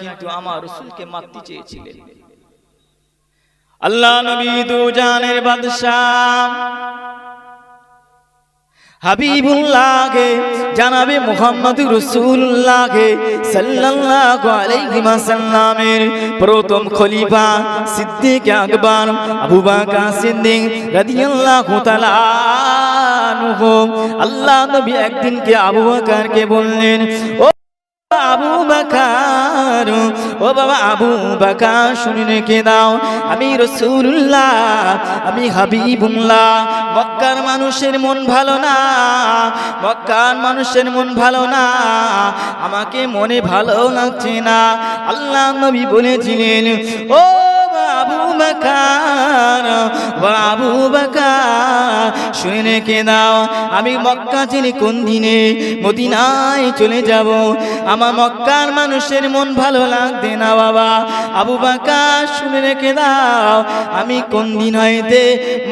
কিন্তু আমার রাসূলকে মারতে চেয়েছিলেন। আল্লাহ নবী দু জানের বাদশাহ হাবিবুল্লাহকে জানাবে মুহাম্মদুর রাসূলুল্লাহকে সাল্লাল্লাহু আলাইহি ওয়াসাল্লামের প্রথম খলিফা সিদ্দিক আকবর আবু বকর সিদ্দিক রাদিয়াল্লাহু তাআলা আনহু। আল্লাহ নবী একদিনকে আবু বকরকে বললেন, ও আবু বকর, ও বাবা আবু বকর, শুনে রেখে দাও, আমি রাসূলুল্লাহ, আমি হাবিবুল্লাহ। মক্কার মানুষের মন ভালো না, মক্কার মানুষের মন ভালো না, আমাকে মনে ভালো লাগছে না। আল্লাহ নবী বলেছিলেন, ও আবু বকর, আবু বকর, শুনে রেখে দাও, আমি মক্কা ছেড়ে কোন দিনে মদিনায় চলে যাব। আমার মক্কার মানুষের মন ভালো লাগবে না বাবা। আবু বকর শুনে রেখে দাও, আমি কোন দিন হইতে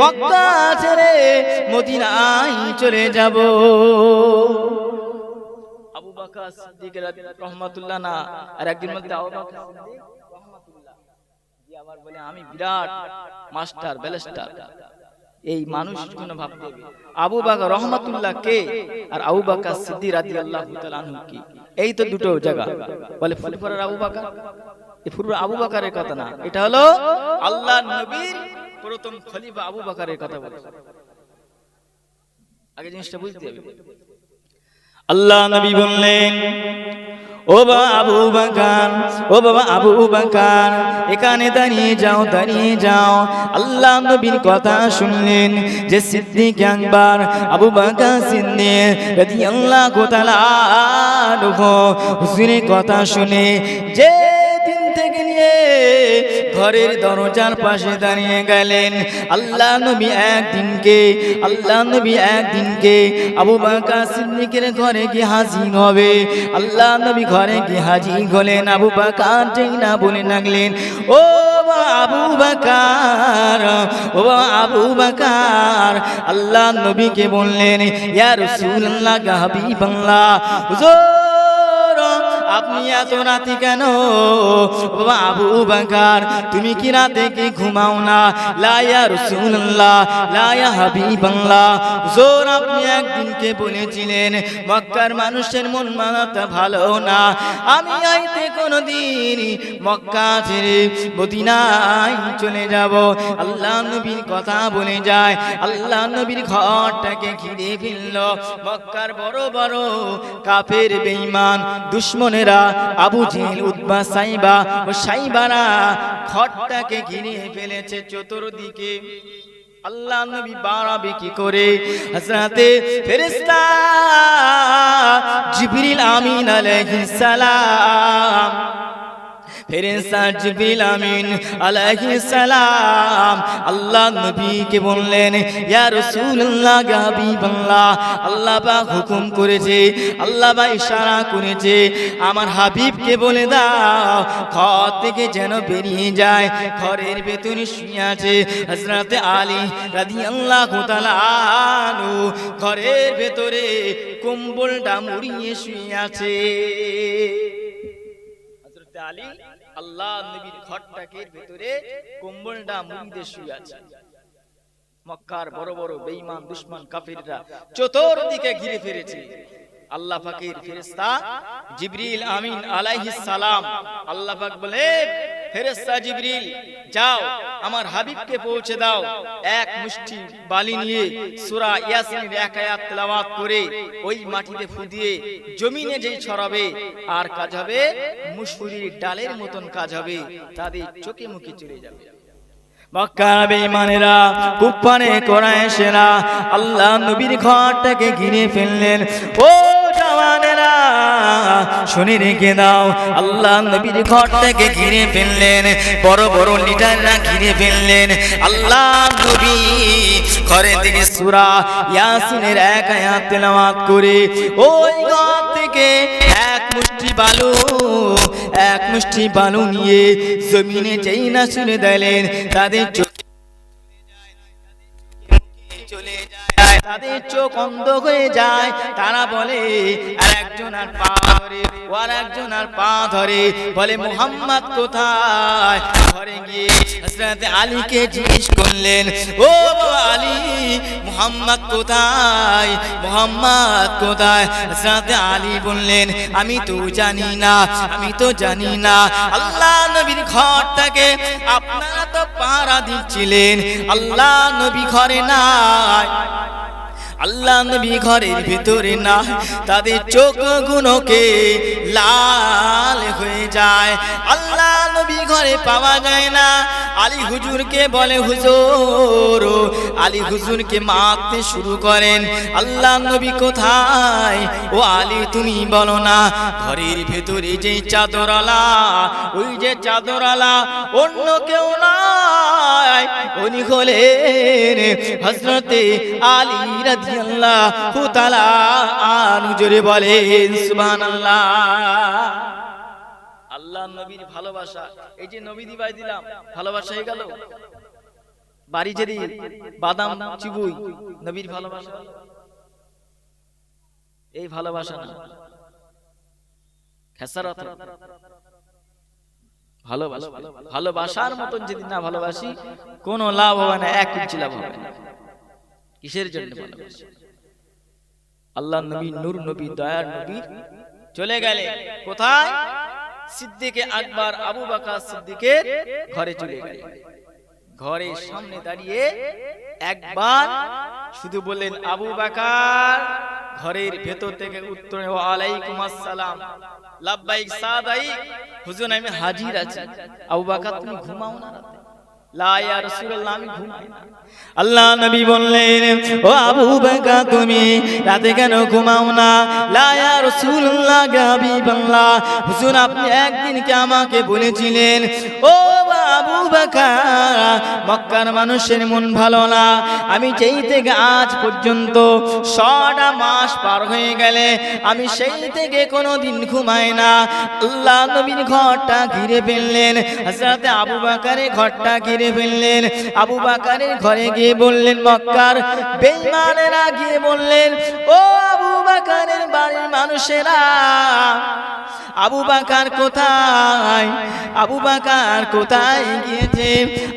মক্কা ছেড়ে মদিনায় চলে যাব। আবু বকর সিদ্দিক রাহমাতুল্লাহ না, আর একদিন মধ্যে আবু বকর সিদ্দিক রাহমাতুল্লাহ জি আবার বলে, আমি বিরাট মাস্টার ব্যারিস্টার। এই মানুষ কোন ভাবতে আবু বকর রহমাতুল্লাহ কে আর আবু বকর সিদ্দিক রাদিয়াল্লাহু তাআলা আনহু কি? এই তো দুটো জায়গা। বলে ফুরফুরার আবু বকর, এই ফুরফুর আবু বকরের কথা না, এটা হলো আল্লাহর নবীর প্রথম খলিফা আবু বকরের কথা বলছে। আগে জিনিসটা বুঝতে হবে। আল্লাহ নবী বললেন, ও বাবা আবু বকর, ও বাবা আবু বকর, এখানে দাঁড়িয়ে যাও, দাঁড়িয়ে যাও। আল্লাহ নবীর কথা শুনলেন যে সিদ্দিক আকবর আবু বকর সিদ্দিক রাদিয়াল্লাহু তাআলা আনহু হুজুরের কথা শুনে যে দিন থেকে নিয়ে ঘরের দরজার পাশে দাঁড়িয়ে গেলেন। আল্লাহ নবী একদিনকে আবু বকর সিদ্দিকের ঘরে গিয়ে হাজির হবে। আল্লাহ নবী ঘরে গিয়ে হাজির হলেন। আবু বকর যেই না বলে লাগলেন, ও আবু বকর, ও আবু বকর। আল্লাহ নবীকে বললেন, ইয়া রাসূলুল্লাহ, ইয়া হাবিবাল্লাহ, হুজুর আপনি এত রাতে কেন? বাবা আবু বকর, তুমি কি রাতে কি ঘুমাও না? লা ইয়া রাসূলুল্লাহ, লা ইয়া হাবিবাল্লাহ, হুজুর আপনি একদিনকে বলেছিলেন মক্কার মানুষের মন মানাতে ভালো না, আমি আইতে কোনদিন মক্কা ছেড়ে মদিনায় চলে যাব। আল্লাহ নবীর কথা বলে যায়। আল্লাহ নবীর ঘরটাকে ঘিরে ফেলল মক্কার বড় বড় কাফের বেঈমান দুশমনেরা, আবু জেহেল, উতবা, সাইবা ও সাইবারা ঘরটাকে ঘিরে ফেলেছে চতুর্দিকে। আল্লাহ নবী বাড়াবে কি করে? হযরতে ফেরেশতা জিবরিল আমিন আলাইহিস সালাম, ফেরেশতা জিবরিল আমিন আলাইহিস সালাম আল্লাহ নবীকে বললেন, ইয়া রাসূলুল্লাহ, ইয়া হাবিবাল্লাহ, আল্লাহ পাক হুকুম করেছে, আল্লাহ পাক ইশারা করেছে, আমার হাবিবকে বলে দাও ঘর থেকে যেন বেরিয়ে যায়। ঘরের ভেতরে শুয়ে আছে হযরতে আলী রাদিয়াল্লাহু তাআলা আনহু, ঘরের ভেতরে কম্বলটা মুড়িয়ে শুয়ে আছে। হযরতে আলী আল্লাহ নবীর ঘরটাকে ভিতরে কম্বলটা মুড়িয়ে শুয়ে আছে। মক্কার বড় বড় বেঈমান দুশমন কাফিররা চতুর্দিকে ঘিরে ফেলেছে। আল্লাহ পাকের ফেরেশতা জিবরিল আমিন আলাইহিস সালাম, আল্লাহ পাক বলে, ফেরেশতা জিবরিল যাও আমার হাবিবকে পৌঁছে দাও, এক মুষ্টি বালি নিয়ে সূরা ইয়াসিনের এক আয়াত তেলাওয়াত করে ওই মাটিতে ফু দিয়ে জমিনে যেই ছড়াবে আর কাজ হবে মুসুরির ডালের মতন কাজ হবে, তাদের চোখে মুখে চলে যাবে। মক্কার বেঈমানেরা, কুফারে কুরাইশেরা আল্লাহ নবীর ঘরটাকে ঘিরে ফেললেন। ও জওয়ানেরা শুনে রেখে দাও, আল্লাহ নবীর ঘরটাকে ঘিরে ফেললেন, বড় বড় লিডাররা ঘিরে ফেললেন। আল্লাহ নবী ঘরে থেকে সূরা ইয়াসিনের এক আয়াত তেলাওয়াত করে ওই ঘর থেকে এক মুষ্টি বালু নিয়ে জমিনে যেই না ছুঁড়ে দিলেন, তাদের চলে যায়। তাদের চোখ অন্ধ হয়ে যায়। তারা বলে আর একজন আর পা ধরে, আর একজন আর পা ধরে, বলে মুহাম্মদ কোথায়? ঘরে গিয়ে হযরত আলীকে জিজ্ঞেস করলেন, ও বাবা আলী, মুহাম্মদ কোথায়? মুহাম্মদ কোথায়? হযরত আলী বললেন, আমি তো জানি না, আমি তো জানি না। আল্লাহ নবীর ঘরটাকে আপনারা তো পাহারা দিচ্ছিলেন, আল্লাহ নবী ঘরে নাই, আল্লাহ নবী ঘরের ভিতরে না। তাদের চোখগুলোকে লাল হয়ে যায়, আল্লাহ নবী ঘরে পাওয়া যায় না। আলী হুজুরকে বলে, হুজুর, আলী হুজুরকে মারতে শুরু করেন, আল্লাহ নবী কোথায়? ও আলী তুমি বলো না। ঘরের ভেতরে যে চাদরওয়ালা, ওই যে চাদরওয়ালা অন্য কেউ নয়, উনি হলেন হযরতে আলী রাদিয়াল্লাহু তাআলা আনহু। জোরে বলেন সুবহানাল্লাহ। আল্লাহ নবীর ভালোবাসা, এই যে নবী দিবাই দিলাম, ভালোবাসা হয়ে গেল। বাড়ি যদি বাদাম চিবুই, নবীর ভালোবাসা, এই ভালোবাসা না, খেসারত। ভালোবাসা, ভালোবাসার মতন যদি না ভালোবাসি কোনো লাভ হবে না, এক ইঞ্চি লাভ হবে না। কিসের জন্য ভালোবাসি? আল্লাহ নবী, নূর নবী, দয়ার নবী চলে গেলে কোথায়? সিদ্দিকে আকবর আবু বকর সিদ্দিকের ঘরে চলে গেলেন। ঘরের সামনে দাঁড়িয়ে একবার শুধু বললেন, আবু বকর। ঘরের ভেতর থেকে উত্তরে, ওয়া আলাইকুম আসসালাম, লাব্বাইক সাদাইক, হুজুর আমি হাজির আছি। আবু বকর তুমি ঘুমাও না রাতে? লা ইয়া রাসূলুল্লাহ, আমি ঘুমাই না। আল্লাহ নবী বললেন, ও আবু বকর তুমি রাতে কেন ঘুমাও না? লা ইয়া রাসূলুল্লাহ, হাবিবাল্লাহ, হুজুর আপনি একদিন কি আমাকে বলেছিলেন, ও আবু বকর মক্কার মানুষের মন ভালো না, আমি যেই থেকে আজ পর্যন্ত 6টা মাস পার হয়ে গেলে আমি সেই থেকে কোনোদিন ঘুমাই না। আল্লাহ নবীর ঘরটা ঘিরে ফেললেন, হযরত আবু বকরের ঘরটা ঘিরে ফেললেন। আবু বকরের ঘরে গিয়ে বললেন, মক্কার বেঈমানেরা গিয়ে বললেন, ও আবু বকরের বাড়ির মানুষেরা, আবু বকর কোথায়? আবু বকর কোথায় গিয়েছে?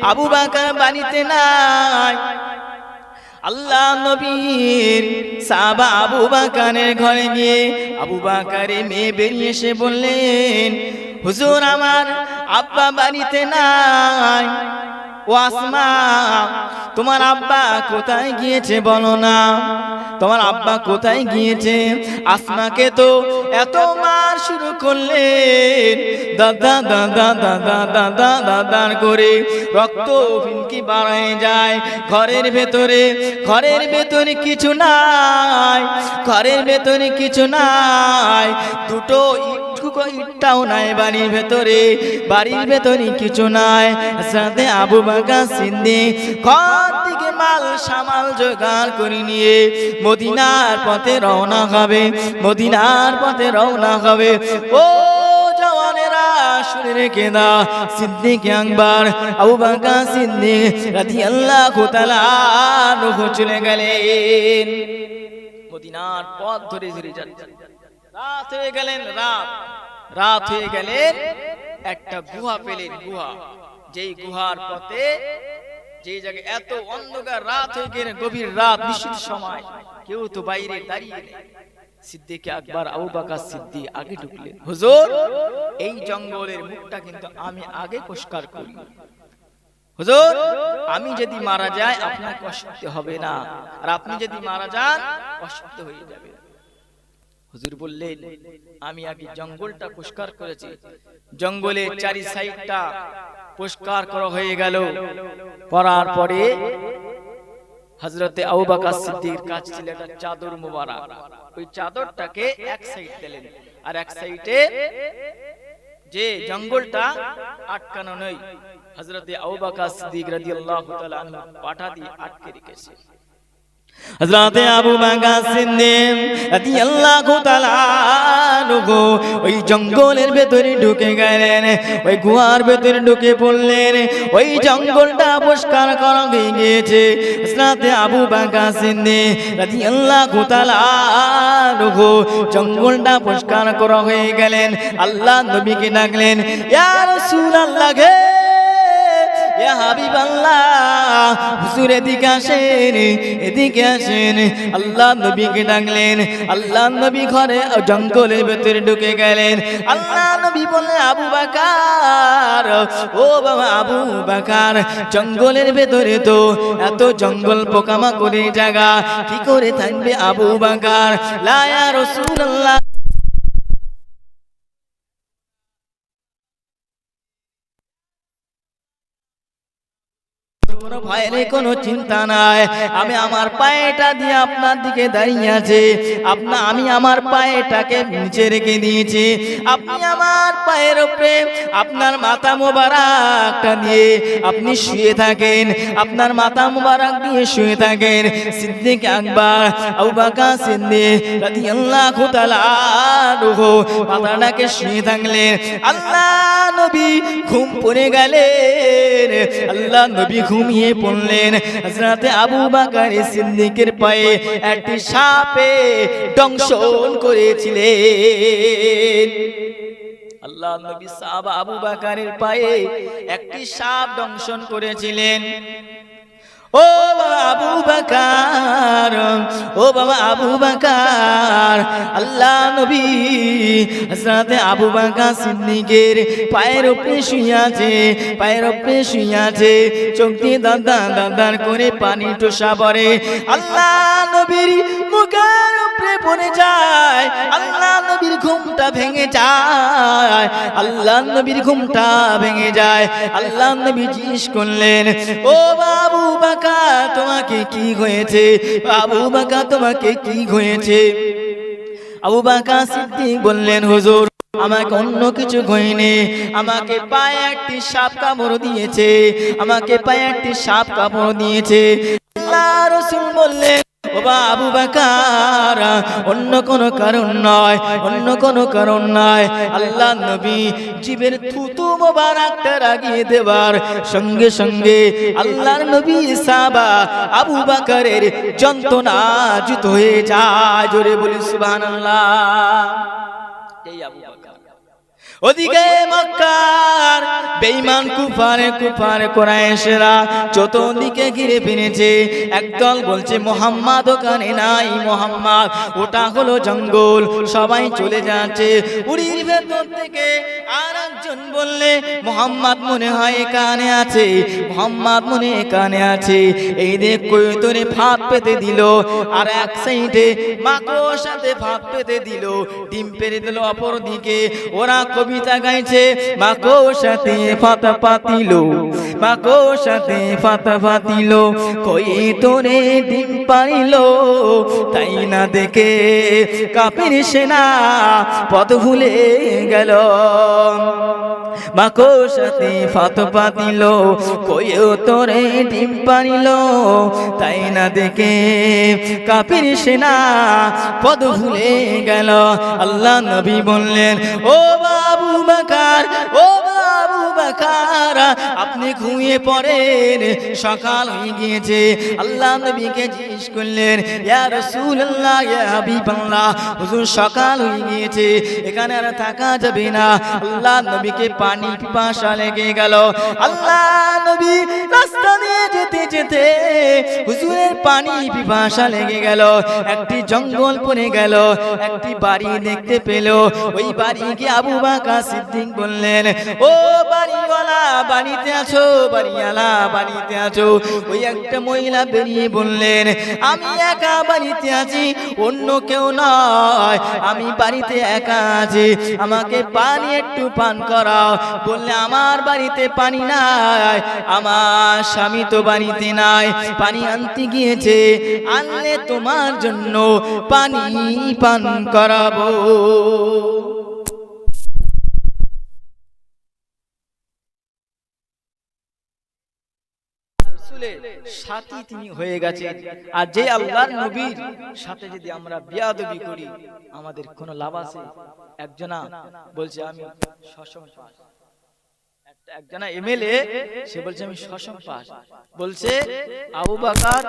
আবু বকর বাড়িতে নাই। আল্লাহ নবীর সাহাবা আবু বকরের ঘরে গিয়ে আবু বকরের মেয়ে বেরিয়ে এসে বললেন, হুজুর আমার আব্বা বাড়িতে নাই। ও আসমা, তোমার আব্বা কোথায় গিয়েছে বলো না, তোমার আব্বা কোথায় গিয়েছে? আসমাকে তো এত মার শুরু করলেন, দাদা দাদা দাদা দাদা দাদা করে রক্ত ফিনকি বাড়ায় যায়। ঘরের ভেতরে কিছু নাই, ঘরের ভেতরে কিছু নাই, দুটো ইটটাও নাই বাড়ির ভেতরে কিছু নাই। সাথে আবু বকর সিদ্দিক ঘর থেকে মাল সামাল জোগাড় করে নিয়ে মদিনার পথে রওনা হবে, মদিনার পথে রওনা হবে। ও জওয়ানেরা শুনে রেখে দাও, সিদ্দিক আকবর আবু বকর সিদ্দিক রাদিয়াল্লাহু তাআলা আনহু চলে গেলেন মদিনার পথ ধরে ধরে যাচ্ছেন। রাত হয়ে গেলেন, একটা গুহা পেলেন। গুহা, যেই গুহার পথে, যে জায়গায় এত অন্ধকার, রাত হয়ে গেলে, গভীর রাত, নিশীথ সময়, কেউ তো বাইরে দাঁড়িয়ে নেই। সিদ্দিক আকবর আবু বকর সিদ্দিক আগে ঢুকলেন, হুজুর এই জঙ্গলের মুখটা কিন্তু আমি আগে পরিষ্কার করি। হুজুর আমি যদি মারা যাই আপনার কষ্ট হবে না, আর আপনি যদি মারা যান কষ্ট হয়ে যাবে। হুজুর বললেন, আমি আগে জঙ্গলটা পরিষ্কার করেছি। জঙ্গলের চারি সাইডটা পরিষ্কার করা হয়ে গেল। করার পরে হযরতে আবু বকর সিদ্দিকের কাছে ছিল একটা চাদর মোবারক। ওই চাদরটাকে এক সাইড দিলেন, আর এক সাইডে যে জঙ্গলটা আটকানো নেই, হযরতে আবু বকর সিদ্দিক রাদিয়াল্লাহু তাআলা আনহু পাটা দিয়ে আটকে রেখেছে। হযরতে আবু বকর সিদ্দিক রাদিয়াল্লাহু তাআলা ওই জঙ্গলের ভেতরে ঢুকে গেলেন, ওই গুহার ভেতরে ঢুকে পড়লেন। ওই জঙ্গলটা পরিষ্কার করা হয়ে গিয়েছে। হযরতে আবু বকর সিদ্দিক রাদিয়াল্লাহু তাআলা জঙ্গলটা পরিষ্কার করা হয়ে গেলেন। আল্লাহ নবীকে ডাকলেন, ইয়া রাসূলুল্লাহ গে, ইয়া হাবিবাল্লাহ, হুজুর এদিকে আসেন, এদিকে আসেন। আল্লাহ নবীকে ডাকলেন। আল্লাহ নবী ঘরে জঙ্গলের ভেতরে ঢুকে গেলেন। আল্লাহ নবী বললেন, আবু বকর, ও বাবা আবু বকর, জঙ্গলের ভেতরে তো এত জঙ্গল পোকামাকড়ের জায়গা, কি করে থাকবে আবু বকর? লা ইয়া রাসূলুল্লাহ, ভয়ের কোনো চিন্তা নাই, আমি আমার পায়েটা দিয়ে আপনার দিকে দাঁড়িয়ে আছে। আমি আমার পায়েটাকে নিচে রেখে দিয়েছি, আপনি আমার পায়ের উপরে আপনার মাথা মোবারকটা দিয়ে আপনি শুয়ে থাকেন, আপনার মাথা মোবারক দিয়ে শুয়ে থাকেন। সিদ্দিক আকবর আবু বকর সিদ্দিক রাদিয়াল্লাহু তাআলা মাথাটাকে শুয়ে থাকলেন। আল্লাহ নবী ঘুম পড়ে গেলেন। আল্লাহ নবী ঘুমিয়ে পড়লেন। হযরতে আবু বকর সিদ্দিকের পায়ে একটি সাপে দংশন করেছিলেন। আল্লাহ নবী সাহাবা আবু বকরের পায়ে একটি সাপ দংশন করেছিলেন। ও বাবা আবু বকর, ও বাবা আবু বকর, আল্লাহ নবী হযরতে আবু বকর সিদ্দিকের পায়ের উপরে শুয়ে আছে, পায়ের উপরে শুয়ে আছে। চোখ দিয়ে দাঁড় করে পানি টোসা পড়ে। আল্লাহ নবীর মুখের উপরে পড়ে যায়। আল্লাহ নবীর ঘুমটা ভেঙে যায়। আল্লাহ নবীর ঘুমটা ভেঙে যায়। আল্লাহ নবী জিজ্ঞেস করলেন, ও বাবু বকর, তোমাকে কি হয়েছে? আবু বকর, তোমাকে কি হয়েছে? আবু বকর সিদ্দিক বললেন, হুজুর, আমাকে অন্য কিছু হয়নি, আমাকে পায়ে একটি সাপ কামড় দিয়েছে, আমাকে পায়ে একটি সাপ কামড় দিয়েছে। আল্লাহ রাসূল বললেন, ও আবু বকর, অন্য কোনো কারণ নয়, অন্য কোনো কারণ নয়। আল্লাহ নবী জিবের থুতু মোবারকটা লাগিয়ে দেবার সঙ্গে সঙ্গে আল্লাহর নবী সাহাবা আবু বকরের যন্ত্রণা জুত হয়ে যায়। জোরে বলি সুবহানাল্লাহ। এই আবু বকর। ওদিকে মক্কার বেঈমান কুফার কুরাইশরা চতুর্দিকে ঘিরে ফিরেছে। একদল বলছে মুহাম্মদ ওখানে নাই, মুহাম্মদ ওটা হলো জঙ্গল, সবাই চলে যাচ্ছে। উড়ির ভেতর থেকে আর একজন বললে, মুহাম্মদ মনে হয় এখানে আছে, মুহাম্মদ মনে এখানে আছে। এই দেখ কয়তরে ফাঁদ পেতে দিল, আর এক সাইডে মাকড় সাথে ফাঁদ পেতে দিল, ডিম পেরে দিল অপর দিকে। ওরা কবিতা গাইছে, মাকড় সাথে ফাঁদ পাতিল, মাকড় সাথে ফাঁদ পাতিল, কয়তরে ডিম পারিল, তাই না দেখে কাফির সেনা পথ ভুলে গেল। মাকড় সাথে ফাঁদ পাতিল, কয়তরে ডিম পারিল, তাই না দেখে কাফির সেনা পথ ভুলে গেল। আল্লাহ নবী বললেন, ও আবু বকর, ও আবু বকর, আপনি ঘুমিয়ে পড়েন, সকাল হয়ে গিয়েছে। আল্লাহ নবীকে জিজ্ঞেস করলেন, ইয়া রাসূলুল্লাহ, ইয়া হাবিবাল্লাহ, হুজুর সকাল হয়ে গিয়েছে, এখানে আর থাকা যাবে না। আল্লাহ নবীকে পানি পিপাসা লেগে গেল। আল্লাহ নবী রাস্তা দিয়ে যেতে যেতে হুজুরের পানি পিপাসা লেগে গেল। একটি জঙ্গল পড়ে গেল, একটি বাড়ি দেখতে পেল। ওই বাড়ি গিয়ে আবু বকর সিদ্দিক বললেন, ও বাড়িওয়ালা, বাড়িতে আছো? বাড়িওয়ালা, বাড়িতে আছো? ওই একটা মহিলা বেরিয়ে বললেন, আমি একা বাড়িতে আছি, অন্য কেউ নয়, আমি বাড়িতে একা আছি, আমাকে পানি একটু পান করাও। বললে, আমার বাড়িতে পানি নাই, আমার স্বামী তো বাড়িতে নাই, পানি আনতে গিয়েছে, আনলে তোমার জন্য পানি পান করাবো। রাসূলের সাথী তিনি হয়ে গেছেন। আর যে আল্লাহর নবীর সাথে যদি আমরা বিয়াদবি করি আমাদের কোনো লাভ আছে? একজনা বলছে আমি সসম পাস, একজনা এমএলএ সে বলছে আমি সসম পাস, বলছে আবু বকর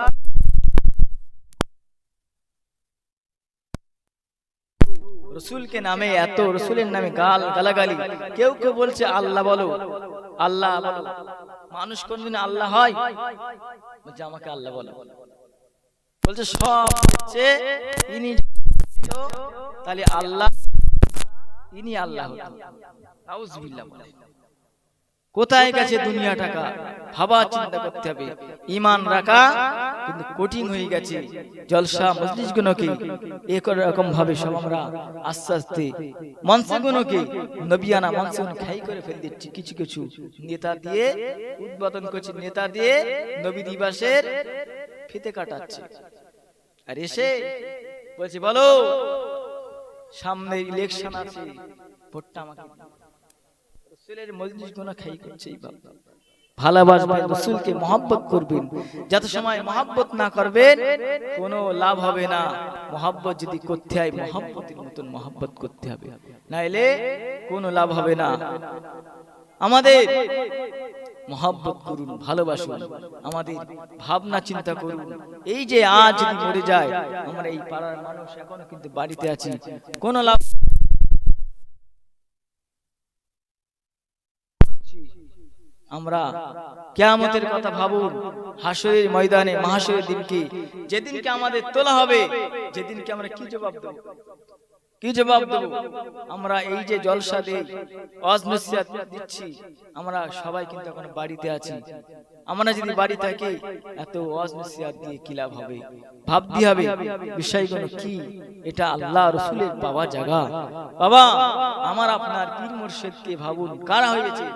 রসুলকে নামে এত, রসুলের নামে গালাগালি, কেউ কেউ বলছে আল্লাহ বলো, আল্লাহ বলো। মানুষ কোনদিন আল্লাহ হয়? বলছে আমাকে আল্লাহ বলো, বলছে সব হচ্ছে ইনি, তাহলে আল্লাহ ইনি আল্লাহ। নাউজুবিল্লাহ। কোথায় গেছে দুনিয়া টাকা? ভাবা চিন্তা করতে হবে। ঈমান রাখা কিন্তু কঠিন হয়ে গেছে। জলসা মজলিস গুলোকে এরকম ভাবে সব আমরা আস্তে আস্তে মঞ্চে গুলোকে নবিয়ানা মঞ্চে খাই করে ফেল দিচ্ছি। কিছু কিছু নেতা দিয়ে উদ্বোধন করছে, নেতা দিয়ে নবী দিবসের ফিতে কাটাচ্ছে। আর এসে বলছে বলো সামনে ইলেকশন আছে, ভোটটা আমাকে। রসুলের মজলিস গুলো খাই করছে। ভালোবাসবেন, রসুলকে মহব্বত করবেন। যত সময় মহব্বত না করবেন কোনো লাভ হবে না। মহব্বত যদি করতে হয় মহব্বতের মতন মহব্বত করতে হবে, নাইলে কোনো লাভ হবে না। আমাদের মহব্বত করুন, ভালোবাসুন, আমাদের ভাবনা চিন্তা করুন। এই যে আজ যদি মরে যায়, আমরা এই পাড়ার মানুষ এখনো কিন্তু বাড়িতে আছি, কোনো লাভ। আমরা কিয়ামতের কথা ভাবুন, হাসরের ময়দানে, মাহশরের দিনকে, যেদিনকে আমাদের তোলা হবে, যেদিনকে আমরা কি জবাব দেব? কি জবাব দেব? আমরা এই যে জলসা দেই, ওয়াজ নসিহত দিচ্ছি, আমরা সবাই কিন্তু এখন বাড়িতে আছি। আমরা যদি বাড়ি থাকি এত ওয়াজ নসিহত দিয়ে কি লাভ হবে? ভাবতে হবে বিষয়গুলো কি। এটা আল্লাহ রাসূলের পাওয়া জায়গা। বাবা আমার আপনার পীর মুর্শিদকে ভাবুন, কারা হয়েছে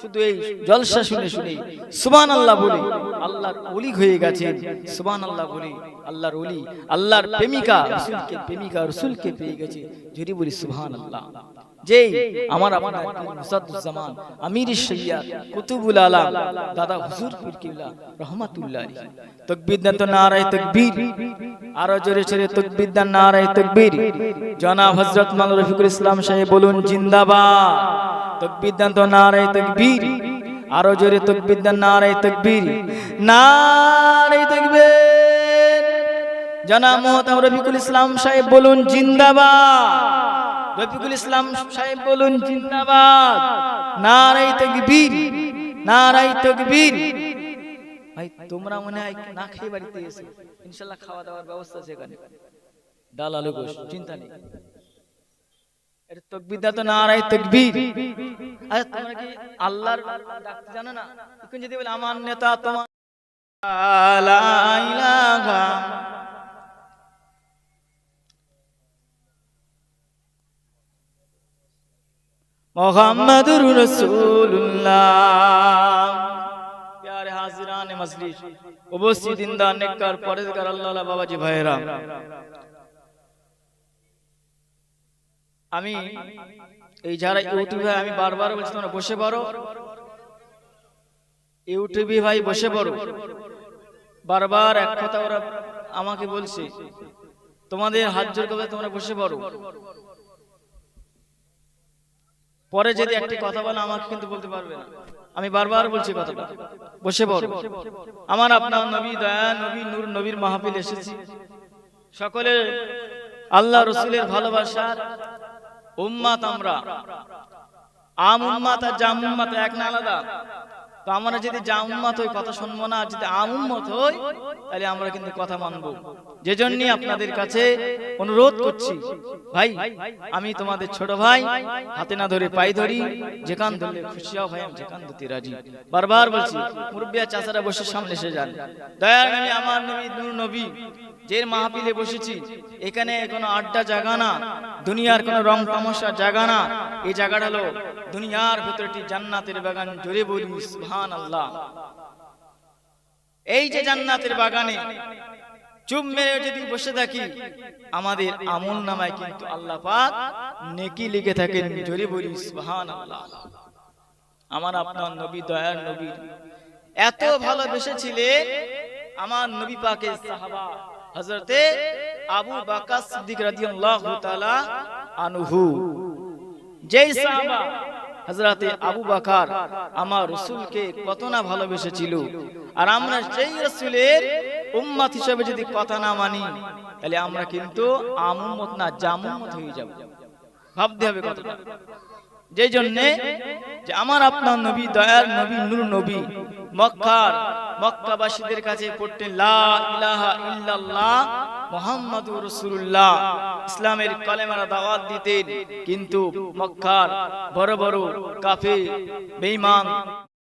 শুধু এই জলসা শুনে শুনে সুবহানাল্লাহ বলে আল্লাহর ওলি হয়ে গেছেন। সুবহানাল্লাহ বলে আল্লাহর ওলি, আল্লাহর প্রেমিকা, রাসূলকে প্রেমিকা, রাসূলকে পেয়ে গেছে। যদি বলি সুবহানাল্লাহ। যেই আমার আপনার মুসাদ্দুজ্জামান আমির শরিয়াত কুতুবুল আলাম দাদা হুজুর পীর কিবলা রহমাতুল্লাহ আলাইহি, তাকবীর দেন তো নারায়ে তাকবীর, আরো জোরে জোরে তাকবীর দেন নারায়ে তাকবীর। জনাব হযরত মাওলানা রফিকুল ইসলাম সাহেব বলুন জিন্দাবাদ। তাকবীর দেন তো নারায়ে তাকবীর, আরো জোরে তাকবীর দেন নারায়ে তাকবীর, নারায়ে তাকবীর। জনাব মোহতারাম রফিকুল ইসলাম সাহেব বলুন জিন্দাবাদ। রফিকুল ইসলাম সাহেব বলুন জিন্দাবাদ। নারায়ে তাকবীর, নারায়ে তাকবীর। ভাই তোমরা মনে হয় না খেয়ে বাড়িতে এসে, ইনশাআল্লাহ খাওয়া দাওয়ার ব্যবস্থা আছে এখানে, ডাল আলু গোশত, চিন্তা নেই। এর তাকবীর দাও তো নারায়ে তাকবীর। আরে তোমরা কি আল্লাহর ডাকতে জানো না? এখন যদি বলে আমার নেতা তোমার লা ইলাহা মুহাম্মাদুর রাসূলুল্লাহ। প্যারে হাজিরানে মজলিস, উপস্থিত দিনদার নেককার পরেজগার আল্লাহ বাবাজি ভাইরা, আমি এই যারা ইউটিউবে, আমি বারবার বলছি তোমরা বসে পড়ো, ইউটিউবে ভাই বসে পড়ো। বারবার এক কথা ওরা আমাকে বলছে, তোমাদের হাত জোর করে তোমরা বসে পড়ো। পরে যদি একটি কথা বলে আমাকে কিন্তু বলতে পারবে না। আমি বারবার বলছি কথাটা, বসে পড়ো। আমার আপনার নবী, দয়া নবী, নূর নবীর মাহফিল এসেছি। সকলে আল্লাহ রাসূলের ভালোবাসার উম্মাত। আমরা আম উম্মাত আর জাম উম্মাত এক না আলাদা? তো আমরা যদি জাম উম্মাত হই কথা শুনবো না, যদি আম উম্মাত হই তাহলে আমরা কিন্তু কথা মানবো। যে জন্য আপনাদের কাছে অনুরোধ করছি, ভাই আমি তোমাদের ছোট ভাই, হাতে না ধরে পায়ে ধরি, যেখান ধরলে খুশি হও ভাই, আমি যেখান ধরতে রাজি। বারবার বলছি মুরব্বিয়া চাচারা বসে সামনে এসে যান। দয়ার নবী, আমার নবী, নূর নবী যে মাহফিলে বসেছি, এখানে কোনো আড্ডা জায়গা না, দুনিয়ার কোনো রং তামাশা জায়গা না। এই জায়গাটা হলো দুনিয়ার ভিতরটি জান্নাতের বাগান। জোরে বলি সুবহানাল্লাহ। এই যে জান্নাতের বাগানে চুপ মেরে যদি বসে থাকি, আমাদের আমল নামায় কিন্তু আল্লাহ পাক নেকি লিখে থাকেন। জোরে বলি সুবহানাল্লাহ। আমার আপনার নবী, দয়ার নবী এত ভালোবেসেছিলেন আমার নবী পাকের সাহাবা হযরতে আবু বকর সিদ্দিক রাদিয়াল্লাহু তাআলা আনহু। যেই সাহাবা হযরতে আবু বকর আমার রাসূলকে কত না ভালোবেসেছিল, আর আমরা সেই রাসূলের উম্মত হিসেবে যদি কথা না মানি তাহলে আমরা কিন্তু আমুম্মত না জামুম্মত হয়ে যাব। ভাবতে হবে কথাটা। যেই জন্য যে আমার আপনার নবী, দয়ার নবী, নূর নবী, মক্কাবাসীদের কাছে পড়তেন লা ইলাহা ইল্লাল্লাহ মুহাম্মাদুর রাসূলুল্লাহ, ইসলামের কালেমার দাওয়াত দিতেন। কিন্তু মক্কার বড় বড় কাফির বেঈমান